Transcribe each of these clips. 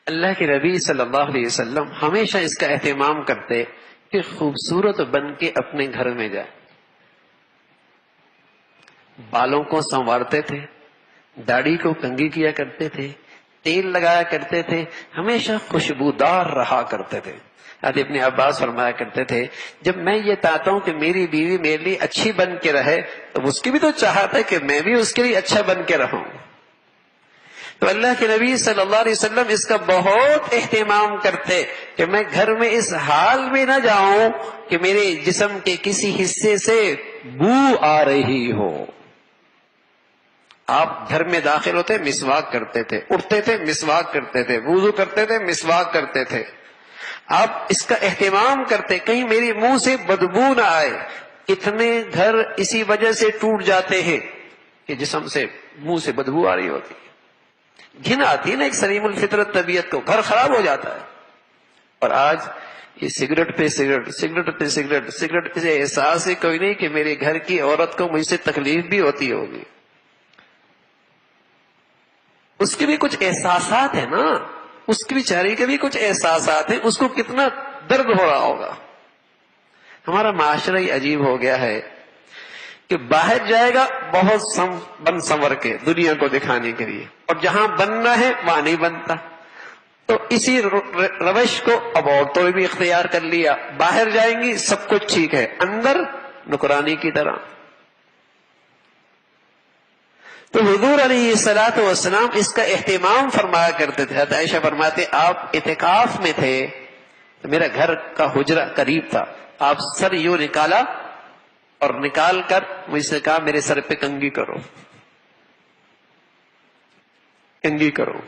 اللہ کے نبی صلی اللہ علیہ وسلم ہمیشہ اس کا اہتمام کرتے کہ خوبصورت بن کے اپنے گھر میں جائے. بالوں کو سنوارتے تھے، داڑھی کو کنگھی کیا کرتے تھے، تیل لگایا کرتے تھے، ہمیشہ خوشبودار رہا کرتے تھے. حضرت ابن عباس فرمایا کرتے تھے جب میں یہ چاہتا ہوں کہ میری بیوی میرے لیے اچھی بن کے رہے تو اس کی بھی تو چاہت ہے کہ میں بھی اس کے لیے اچھا بن کے رہوں. تو اللہ کے نبی صلی اللہ علیہ وسلم اس کا بہت اہتمام کرتے کہ میں گھر میں اس حال میں نہ جاؤں کہ میرے جسم کے کسی حصے سے بو آ رہی ہو. آپ گھر میں داخل ہوتے مسواک کرتے تھے، اٹھتے تھے مسواک کرتے تھے، وضو کرتے تھے مسواک کرتے تھے. آپ اس کا اہتمام کرتے کہیں میرے منہ سے بدبو نہ آئے. اتنے گھر اسی وجہ سے ٹوٹ جاتے ہیں کہ جسم سے منہ سے بدبو آ رہی ہوتی، گھن آتی ہے نا ایک سلیم الفطرت طبیعت کو، گھر خراب ہو جاتا ہے. اور آج یہ سگریٹ پہ سگریٹ، سگریٹ پہ سگریٹ، سگریٹ سے احساس ہی کوئی نہیں کہ میرے گھر کی عورت کو مجھ سے تکلیف بھی ہوتی ہوگی. اس کے بھی کچھ احساسات ہیں نا، اس کی بیچاری کے بھی کچھ احساسات ہیں، اس کو کتنا درد ہو رہا ہوگا. ہمارا معاشرہ ہی عجیب ہو گیا ہے کہ باہر جائے گا بہت بن سنور کے دنیا کو دکھانے کے لیے، اور جہاں بننا ہے وہاں نہیں بنتا. تو اسی روش کو اب عورتوں نے بھی اختیار کر لیا. باہر جائیں گی سب کچھ ٹھیک ہے، اندر نکرانی کی طرح. تو حضور علیہ الصلوۃ والسلام اس کا اہتمام فرمایا کرتے تھے. حضرت عائشہ فرماتے آپ اعتکاف میں تھے تو میرا گھر کا حجرہ قریب تھا، آپ سر یوں نکالا اور نکال کر مجھ سے کہا میرے سر پہ کنگھی کرو، کنگھی کرو.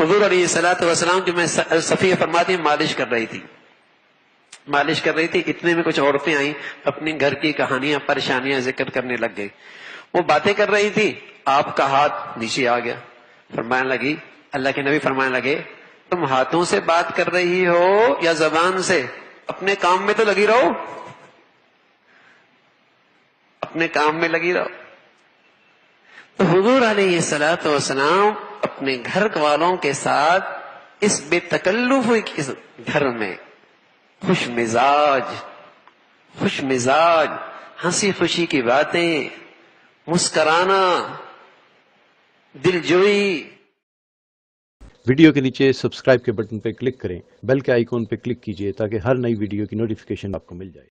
حضور علیہ الصلوۃ والسلام کی میں صفیہ فرماتی مالش کر رہی تھی، مالش کر رہی تھی. اتنے میں کچھ عورتیں آئیں، اپنی گھر کی کہانیاں پریشانیاں ذکر کرنے لگ گئی. وہ باتیں کر رہی تھی، آپ کا ہاتھ نیچے آ گیا. فرمانے لگی، اللہ کے نبی فرمانے لگے تم ہاتھوں سے بات کر رہی ہو یا زبان سے؟ اپنے کام میں تو لگی رہو، اپنے کام میں لگی رہو. تو حضور علیہ الصلوۃ والسلام اپنے گھر والوں کے ساتھ اس بے تکلف اس گھر میں خوش مزاج ہنسی خوشی کی باتیں، مسکرانا، دل جوئی. ویڈیو کے نیچے سبسکرائب کے بٹن پہ کلک کریں، بیل کے آئیکن پہ کلک کیجئے تاکہ ہر نئی ویڈیو کی نوٹیفیکیشن آپ کو مل جائے.